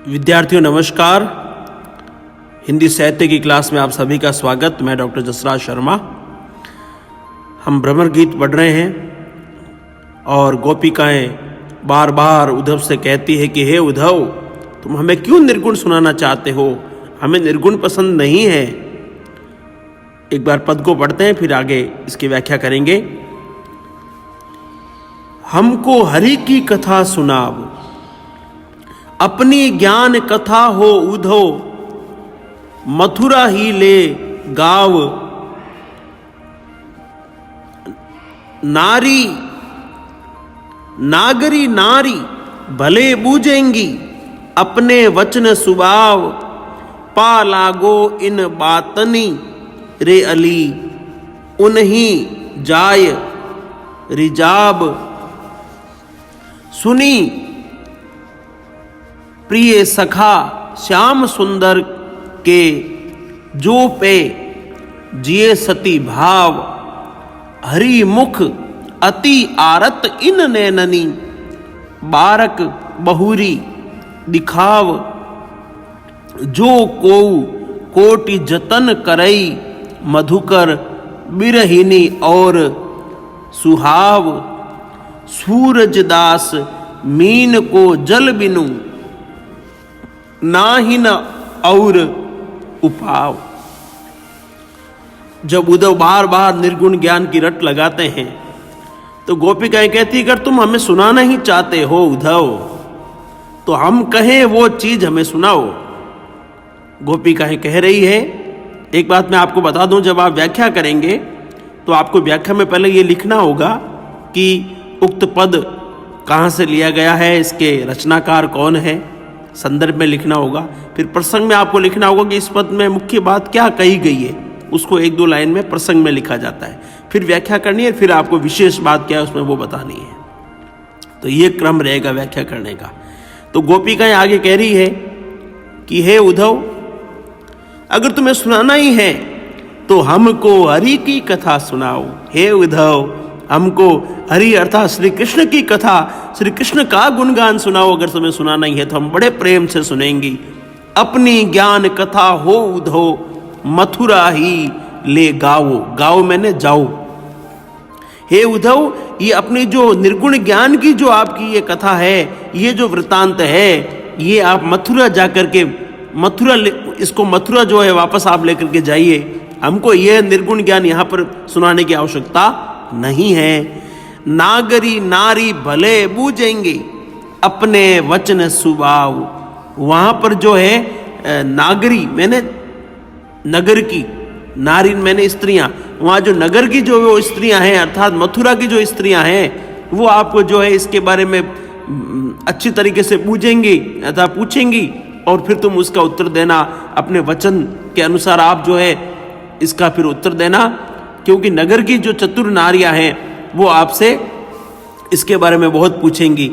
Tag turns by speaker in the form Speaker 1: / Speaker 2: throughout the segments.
Speaker 1: विद्यार्थियों नमस्कार। हिंदी साहित्य की क्लास में आप सभी का स्वागत। मैं डॉक्टर जसराज शर्मा। हम भ्रमर गीत पढ़ रहे हैं और गोपिकाएं बार बार उद्धव से कहती है कि हे उद्धव, तुम हमें क्यों निर्गुण सुनाना चाहते हो, हमें निर्गुण पसंद नहीं है। एक बार पद को पढ़ते हैं, फिर आगे इसकी व्याख्या करेंगे। हमको हरि की कथा सुनाव, अपनी ज्ञान कथा हो उद्धव, मथुरा ही ले गाव। नारी नागरी नारी भले बूझेंगी, अपने वचन सुभाव। पा लागो इन बातनी रे अली, उन्हीं जाय रिजाब। सुनी प्रिय सखा श्याम सुंदर के, जो पे जिए सती भाव। हरि मुख अति आरत इन नैननी, बारक बहुरी दिखाव। जो को कोटि जतन करई, मधुकर बिरहिनी और सुहाव। सूरज दास मीन को जल बिनु, नाही न और उपाव। जब उद्धव बार बार निर्गुण ज्ञान की रट लगाते हैं तो गोपिकाएं कहती, अगर तुम हमें सुनाना ही चाहते हो उद्धव, तो हम कहें वो चीज हमें सुनाओ। गोपिकाएं कह रही है। एक बात मैं आपको बता दूं, जब आप व्याख्या करेंगे तो आपको व्याख्या में पहले ये लिखना होगा कि उक्त पद कहाँ से लिया गया है, इसके रचनाकार कौन है, संदर्भ में लिखना होगा। फिर प्रसंग में आपको लिखना होगा कि इस पद में मुख्य बात क्या कही गई है, उसको एक दो लाइन में प्रसंग में लिखा जाता है। फिर व्याख्या करनी है, फिर आपको विशेष बात क्या है उसमें वो बतानी है। तो ये क्रम रहेगा व्याख्या करने का। तो गोपिकाएं आगे कह रही है कि हे उद्धव, अगर तुम्हें सुनाना ही है तो हमको हरि की कथा सुनाओ। हे उद्धव, हमको हरि अर्थात श्री कृष्ण की कथा, श्री कृष्ण का गुणगान सुनाओ। अगर तुम्हें सुनाना ही है तो हम बड़े प्रेम से सुनेंगी। अपनी ज्ञान कथा हो उद्धव, मथुरा ही ले गाओ। गाओ मैंने जाओ। हे उद्धव, ये अपनी जो निर्गुण ज्ञान की जो आपकी ये कथा है, ये जो वृतांत है, ये आप मथुरा जाकर के इसको मथुरा जो है वापस आप लेकर के जाइए। हमको ये निर्गुण ज्ञान यहाँ पर सुनाने की आवश्यकता नहीं है। नागरी नारी भले बूझेंगे, अपने वचन सुभाव। वहां पर जो है नागरी मैंने नगर की, नारी मैंने स्त्रियां, वहां जो नगर की जो वो स्त्रियां हैं अर्थात मथुरा की जो स्त्रियां हैं, वो आपको जो है इसके बारे में अच्छी तरीके से बूझेंगी अर्थात पूछेंगी, और फिर तुम उसका उत्तर देना। अपने वचन के अनुसार आप जो है इसका फिर उत्तर देना, क्योंकि नगर की जो चतुर नारियां हैं वो आपसे इसके बारे में बहुत पूछेंगी।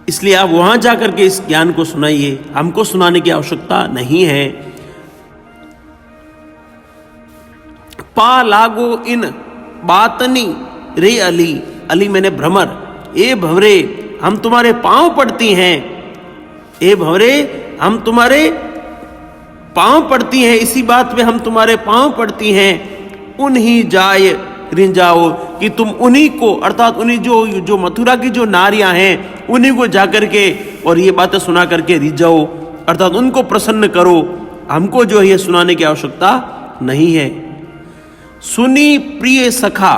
Speaker 1: इसलिए आप वहां जाकर के इस ज्ञान को सुनाइए, हमको सुनाने की आवश्यकता नहीं है। पा लागो इन बातनी रे अली, अली मैंने भ्रमर। ए भंवरे, हम तुम्हारे पांव पड़ती हैं। ए भंवरे, हम तुम्हारे पांव पड़ती हैं, इसी बात पे हम तुम्हारे पांव पड़ती हैं। उन्हीं जाय रिंजाओ, कि तुम उन्हीं को अर्थात उन्हीं जो मथुरा की जो नारियां हैं उन्हीं को जाकर के और ये बातें सुना करके रिझाओ अर्थात उनको प्रसन्न करो। हमको जो है ये सुनाने की आवश्यकता नहीं है। सुनी प्रिय सखा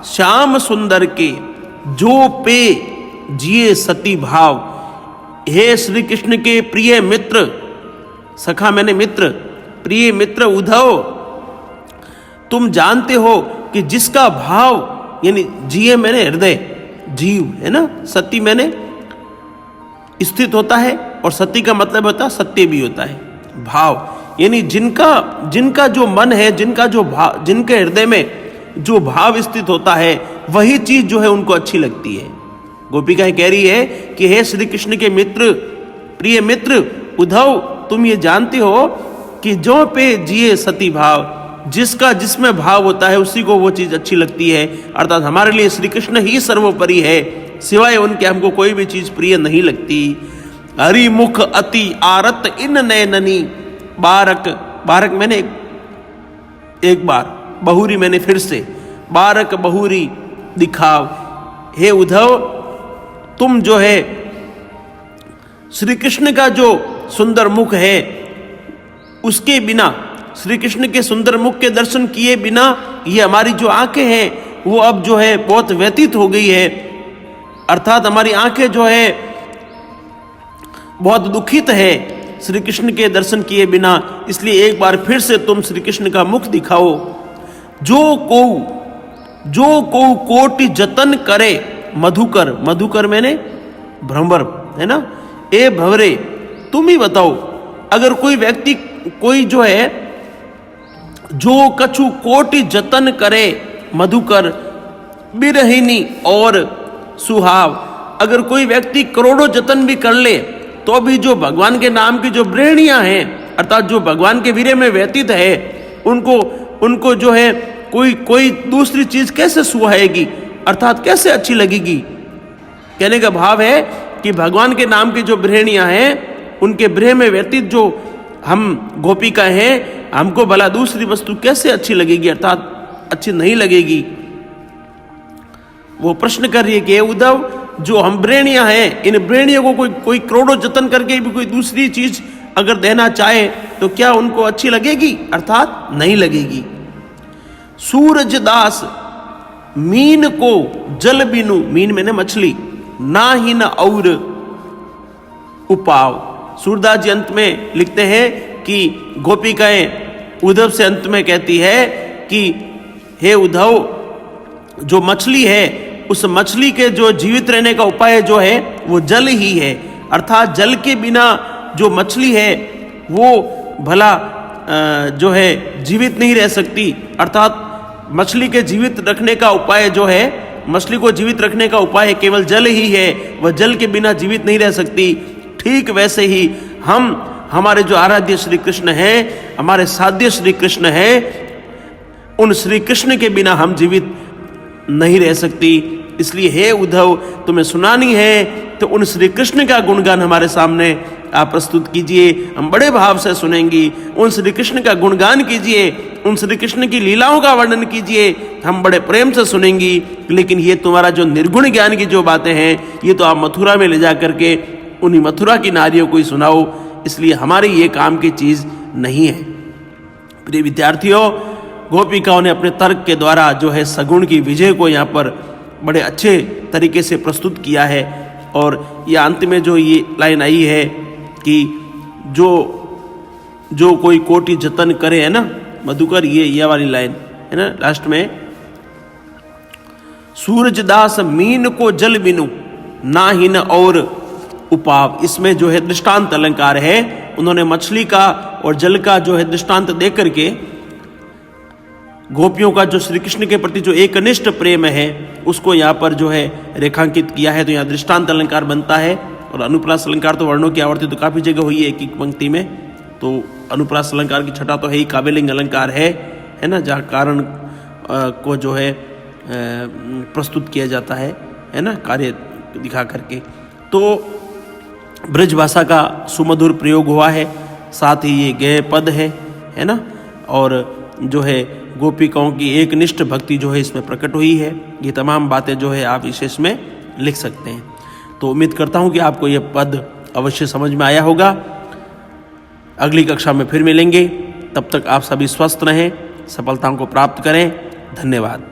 Speaker 1: श्याम सुंदर के, जो पे जिए सती भाव। हे श्री कृष्ण के प्रिय मित्र, सखा मैंने मित्र, प्रिय मित्र उद्धव, तुम जानते हो कि जिसका भाव यानी जिए मैंने हृदय, जीव है ना, सती मैंने स्थित होता है, और सती का मतलब होता है सत्य भी होता है। भाव यानी जिनका जो मन है, जिनका जो भाव, जिनके हृदय में जो भाव स्थित होता है, वही चीज जो है उनको अच्छी लगती है। गोपिकाएं कह रही है कि हे श्री कृष्ण के मित्र, प्रिय मित्र उद्धव, तुम ये जानते हो कि जो पे जिए सती भाव, जिसमें भाव होता है उसी को वो चीज अच्छी लगती है। अर्थात हमारे लिए श्री कृष्ण ही सर्वोपरि है, सिवाय उनके हमको कोई भी चीज प्रिय नहीं लगती। हरि मुख अति आरत इन नयननी। बारक, बारक मैंने एक बार, बहुरी मैंने फिर से, बारक बहुरी दिखाव। हे उद्धव, तुम जो है श्री कृष्ण का जो सुंदर मुख है उसके बिना, श्री कृष्ण के सुंदर मुख के दर्शन किए बिना ये हमारी जो आंखें हैं वो अब जो है बहुत व्यतीत हो गई है, अर्थात हमारी आंखें जो है बहुत दुखित है श्री कृष्ण के दर्शन किए बिना। इसलिए एक बार फिर से तुम श्री कृष्ण का मुख दिखाओ। जो को कोटि जतन करे मधुकर, मधुकर मैंने भ्रमर है ना, ए भवरे तुम ही बताओ, अगर कोई व्यक्ति कोई जो है जो कछु कोटि जतन करे मधुकर बिरहिनी और सुहाव, अगर कोई व्यक्ति करोड़ों जतन भी कर ले तो भी जो भगवान के नाम की जो ब्रेणियां हैं, अर्थात जो भगवान के वीर्य में व्यतीत है, उनको जो है कोई दूसरी चीज कैसे सुहाएगी, अर्थात कैसे अच्छी लगेगी। कहने का भाव है कि भगवान के नाम की जो ब्रेणियां हैं उनके ब्रेह में व्यतीत जो हम गोपिका हैं, हमको भला दूसरी वस्तु कैसे अच्छी लगेगी, अर्थात अच्छी नहीं लगेगी। वो प्रश्न कर रही है कि उद्धव, जो हम ब्रेणियां हैं, इन ब्रेणियों को कोई करोड़ों जतन करके भी कोई दूसरी चीज अगर देना चाहे तो क्या उनको अच्छी लगेगी, अर्थात नहीं लगेगी। सूरज दास मीन को जल बिनु, मीन मैंने मछली, ना ही न और उपाव। सूरदास जी अंत में लिखते हैं कि गोपिकाएं उद्धव से अंत में कहती है कि हे उद्धव, जो मछली है उस मछली के जो जीवित रहने का उपाय जो है वो जल ही है, अर्थात जल के बिना जो मछली है वो भला जो है जीवित नहीं रह सकती, अर्थात मछली के जीवित रखने का उपाय जो है, मछली को जीवित रखने का उपाय केवल जल ही है, वह जल के बिना जीवित नहीं रह सकती। ठीक वैसे ही हमारे जो आराध्य श्री कृष्ण हैं, हमारे साध्य श्री कृष्ण हैं, उन श्री कृष्ण के बिना हम जीवित नहीं रह सकती। इसलिए हे उद्धव, तुम्हें सुनानी है तो उन श्री कृष्ण का गुणगान हमारे सामने आप प्रस्तुत कीजिए, हम बड़े भाव से सुनेंगी। उन श्री कृष्ण का गुणगान कीजिए, उन श्री कृष्ण की लीलाओं का वर्णन कीजिए, हम बड़े प्रेम से सुनेंगी। लेकिन ये तुम्हारा जो निर्गुण ज्ञान की जो बातें हैं, ये तो आप मथुरा में ले जा करके उन्हीं मथुरा की नारियों को ही सुनाओ, इसलिए हमारी ये काम की चीज नहीं है। प्रिय विद्यार्थियों, गोपिकाओं ने अपने तर्क के द्वारा जो है सगुण की विजय को यहाँ पर बड़े अच्छे तरीके से प्रस्तुत किया है। और ये अंत में जो ये लाइन आई है कि जो कोई कोटि जतन करे, है ना मधुकर, ये वाली लाइन है ना लास्ट में, सूरज दास मीन को जल बिनु ना ही न और उपाव। इसमें जो है दृष्टांत अलंकार है, उन्होंने मछली का और जल का जो है दृष्टांत दे करके गोपियों का जो श्री कृष्ण के प्रति जो एकनिष्ठ प्रेम है उसको यहाँ पर जो है रेखांकित किया है। तो यहाँ दृष्टांत अलंकार बनता है। और अनुप्रास अलंकार तो वर्णों की आवर्ती तो काफी जगह हुई है एक एक पंक्ति में, तो अनुप्रास अलंकार की छठा तो है ही काव्यलिंग अलंकार है ना, जहाँ कारण को जो है प्रस्तुत किया जाता है ना, कार्य दिखा करके। तो ब्रज भाषा का सुमधुर प्रयोग हुआ है, साथ ही ये गेय पद है ना, और जो है गोपिकाओं की एकनिष्ठ भक्ति जो है इसमें प्रकट हुई है। ये तमाम बातें जो है आप इसे इसमें लिख सकते हैं। तो उम्मीद करता हूँ कि आपको ये पद अवश्य समझ में आया होगा। अगली कक्षा में फिर मिलेंगे, तब तक आप सभी स्वस्थ रहें, सफलताओं को प्राप्त करें। धन्यवाद।